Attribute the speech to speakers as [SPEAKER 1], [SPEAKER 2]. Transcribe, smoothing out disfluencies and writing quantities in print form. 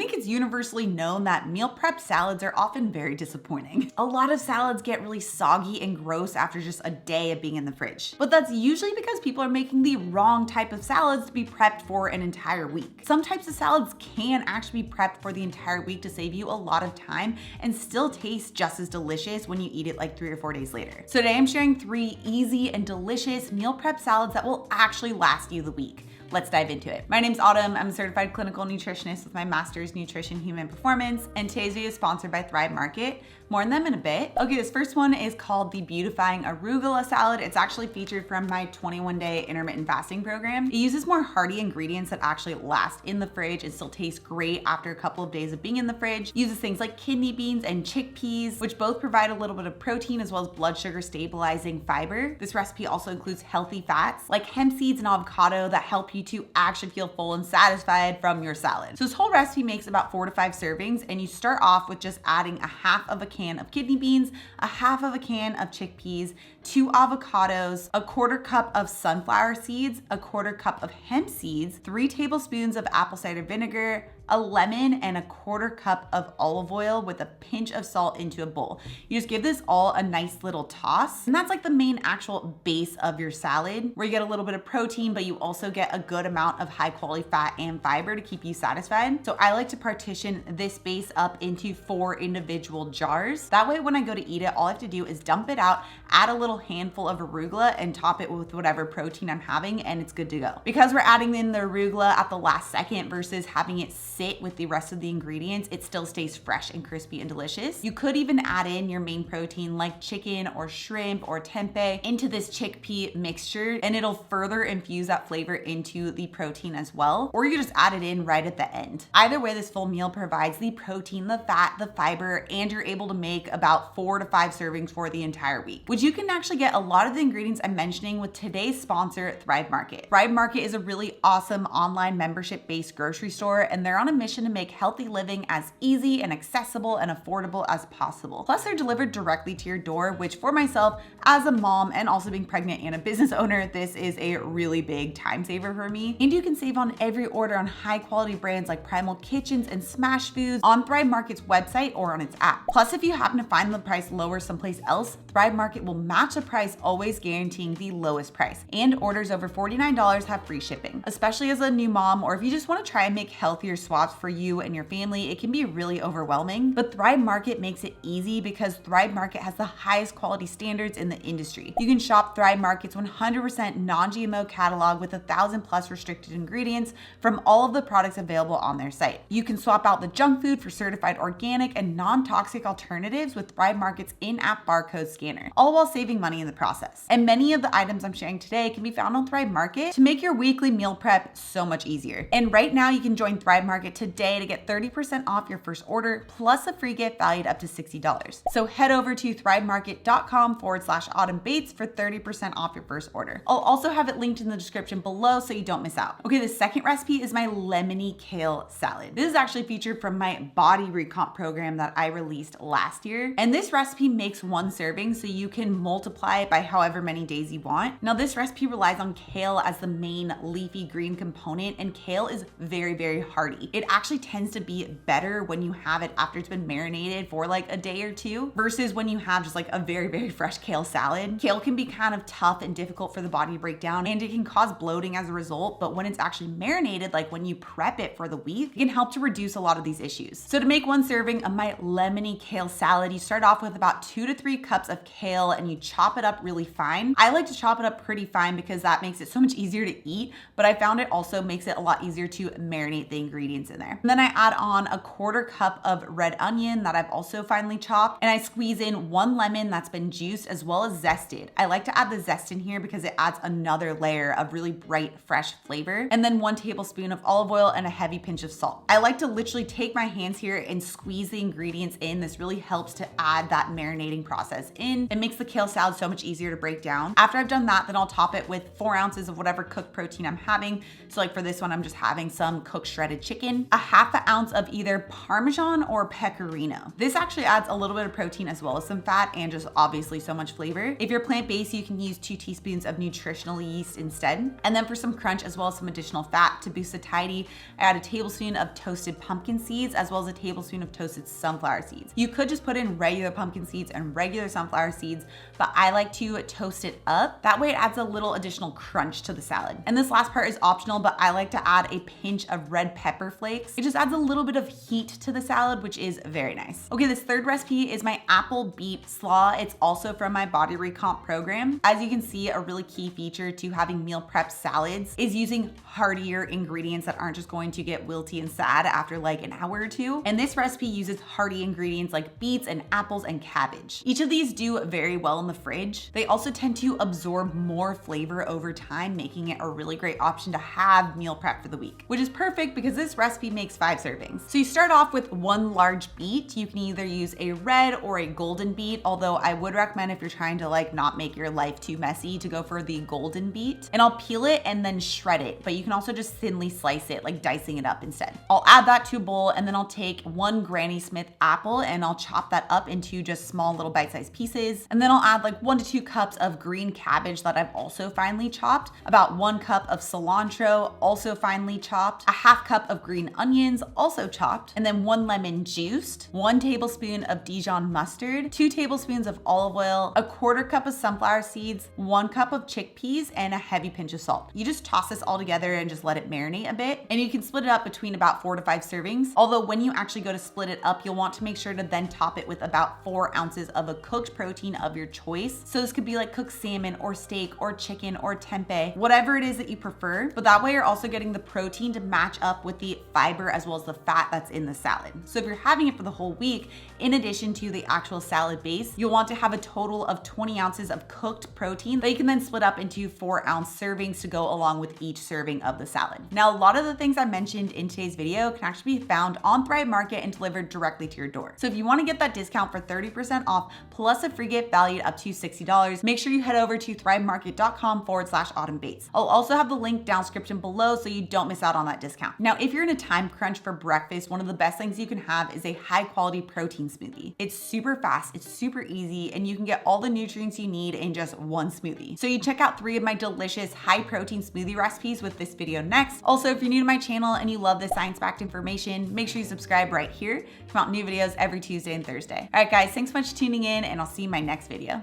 [SPEAKER 1] think it's universally known that meal prep salads are often very disappointing. A lot of salads get really soggy and gross after just a day of being in the fridge. But that's usually because people are making the wrong type of salads to be prepped for an entire week. Some types of salads can actually be prepped for the entire week to save you a lot of time and still taste just as delicious when you eat it like 3 or 4 days later. So today I'm sharing 3 easy and delicious meal prep salads that will actually last you the week. Let's dive into it. My name's Autumn. I'm a certified clinical nutritionist with my master's nutrition human performance, and today's video is sponsored by Thrive Market. More on them in a bit. Okay, this first one is called the Beautifying Arugula salad. It's actually featured from my 21-day intermittent fasting program. It uses more hearty ingredients that actually last in the fridge and still taste great after a couple of days of being in the fridge. It uses things like kidney beans and chickpeas, which both provide a little bit of protein as well as blood sugar stabilizing fiber. This recipe also includes healthy fats like hemp seeds and avocado that help you to actually feel full and satisfied from your salad. So this whole recipe makes about 4 to 5 servings, and you start off with just adding a half of a can of kidney beans, a half of a can of chickpeas, 2 avocados, a 1/4 cup of sunflower seeds, a 1/4 cup of hemp seeds, 3 tablespoons of apple cider vinegar, a lemon, and a 1/4 cup of olive oil with a pinch of salt into a bowl. You just give this all a nice little toss. And that's like the main actual base of your salad, where you get a little bit of protein, but you also get a good amount of high quality fat and fiber to keep you satisfied. So I like to partition this base up into 4 individual jars. That way when I go to eat it, all I have to do is dump it out, add a little handful of arugula, and top it with whatever protein I'm having, and it's good to go. Because we're adding in the arugula at the last second versus having it sit with the rest of the ingredients, it still stays fresh and crispy and delicious. You could even add in your main protein like chicken or shrimp or tempeh into this chickpea mixture, and it'll further infuse that flavor into the protein as well. Or you just add it in right at the end. Either way, this full meal provides the protein, the fat, the fiber, and you're able to make about 4 to 5 servings for the entire week, which you can actually get a lot of the ingredients I'm mentioning with today's sponsor, Thrive Market. Thrive Market is a really awesome online membership-based grocery store, and they're on a mission to make healthy living as easy and accessible and affordable as possible. Plus, they're delivered directly to your door, which for myself, as a mom and also being pregnant and a business owner, this is a really big time saver for me. And you can save on every order on high quality brands like Primal Kitchens and Smash Foods on Thrive Market's website or on its app. Plus, if you happen to find the price lower someplace else, Thrive Market will match the price, always guaranteeing the lowest price. And orders over $49 have free shipping. Especially as a new mom, or if you just want to try and make healthier swaps for you and your family, it can be really overwhelming. But Thrive Market makes it easy because Thrive Market has the highest quality standards in the industry. You can shop Thrive Market's 100% non-GMO catalog with 1,000+ restricted ingredients from all of the products available on their site. You can swap out the junk food for certified organic and non-toxic alternatives with Thrive Market's in-app barcode scanner, all while saving money in the process. And many of the items I'm sharing today can be found on Thrive Market to make your weekly meal prep so much easier. And right now you can join Thrive Market today to get 30% off your first order plus a free gift valued up to $60. So head over to thrivemarket.com/autumnbates for 30% off your first order. I'll also have it linked in the description below so you don't miss out. Okay, the second recipe is my Lemony kale salad. This is actually featured from my body recomp program that I released last year. And this recipe makes 1 serving so you can multiply it by however many days you want. Now this recipe relies on kale as the main leafy green component, and kale is very, very hearty. It actually tends to be better when you have it after it's been marinated for like a day or 2 versus when you have just like a very, very fresh kale salad. Kale can be kind of tough and difficult for the body to break down, and it can cause bloating as a result, but when it's actually marinated, like when you prep it for the week, it can help to reduce a lot of these issues. So to make 1 serving of my Lemony kale salad, you start off with about 2 to 3 cups of kale and you chop it up really fine. I like to chop it up pretty fine because that makes it so much easier to eat, but I found it also makes it a lot easier to marinate the ingredients in there. And then I add on a 1/4 cup of red onion that I've also finely chopped, and I squeeze in 1 lemon that's been juiced as well as zested. I like to add the zest in here because it adds another layer of really bright, fresh flavor. And then 1 tablespoon of olive oil and a heavy pinch of salt. I like to literally take my hands here and squeeze the ingredients in. This really helps to add that marinating process in. It makes the kale salad so much easier to break down. After I've done that, then I'll top it with 4 ounces of whatever cooked protein I'm having. So like for this one, I'm just having some cooked shredded chicken, a half an ounce of either parmesan or pecorino. This actually adds a little bit of protein as well as some fat and just obviously so much flavor. If you're plant-based, you can use 2 teaspoons of Nutritional yeast instead. And then for some crunch as well as some additional fat to boost satiety, I add a tablespoon of toasted pumpkin seeds as well as a tablespoon of toasted sunflower seeds. You could just put in regular pumpkin seeds and regular sunflower seeds, but I like to toast it up. That way it adds a little additional crunch to the salad. And this last part is optional, but I like to add a pinch of red pepper flakes. It just adds a little bit of heat to the salad, which is very nice. Okay, this third recipe is my apple beet slaw. It's also from my body recomp program. As you can see, a really key feature to having meal prep salads is using heartier ingredients that aren't just going to get wilty and sad after like an hour or two. And this recipe uses hearty ingredients like beets and apples and cabbage. Each of these do very well in the fridge. They also tend to absorb more flavor over time, making it a really great option to have meal prep for the week, which is perfect because this recipe makes 5 servings. So you start off with 1 large beet. You can either use a red or a golden beet, although I would recommend if you're trying to like not make your life too messy to go for the golden beet. And I'll peel it and then shred it, but you can also just thinly slice it, like dicing it up instead. I'll add that to a bowl and then I'll take 1 Granny Smith apple and I'll chop that up into just small little bite-sized pieces. And then I'll add like 1 to 2 cups of green cabbage that I've also finely chopped, about 1 cup of cilantro, also finely chopped, a half cup of green onions, also chopped, and then 1 lemon juiced, 1 tablespoon of Dijon mustard, 2 tablespoons of olive oil, a 1/4 cup of sunflower seeds, 1 cup of chickpeas, and a heavy pinch of salt. You just toss this all together and just let it marinate a bit. And you can split it up between about 4 to 5 servings. Although when you actually go to split it up, you'll want to make sure to then top it with about 4 ounces of a cooked protein of your choice. So this could be like cooked salmon or steak or chicken or tempeh, whatever it is that you prefer. But that way you're also getting the protein to match up with the fiber as well as the fat that's in the salad. So if you're having it for the whole week, in addition to the actual salad base, you'll want to have a total of 20 ounces of cooked protein that you can then split up into 4-ounce servings to go along with each serving of the salad. Now, a lot of the things I mentioned in today's video can actually be found on Thrive Market and delivered directly to your door. So if you want to get that discount for 30% off plus a free gift valued up to $60, make sure you head over to thrivemarket.com/autumnbates. I'll also have the link down description below so you don't miss out on that discount. Now, if you're in a time crunch for breakfast, one of the best things you can have is a high quality protein smoothie. It's super fast, it's super easy, and you can get all the nutrients you need in just 1 smoothie. So you check out 3 of my delicious high protein smoothie recipes with this video next. Also, if you're new to my channel and you love this science-backed information, make sure you subscribe right here. Come out new videos every Tuesday and Thursday. All right, guys, thanks so much for tuning in, and I'll see you in my next video.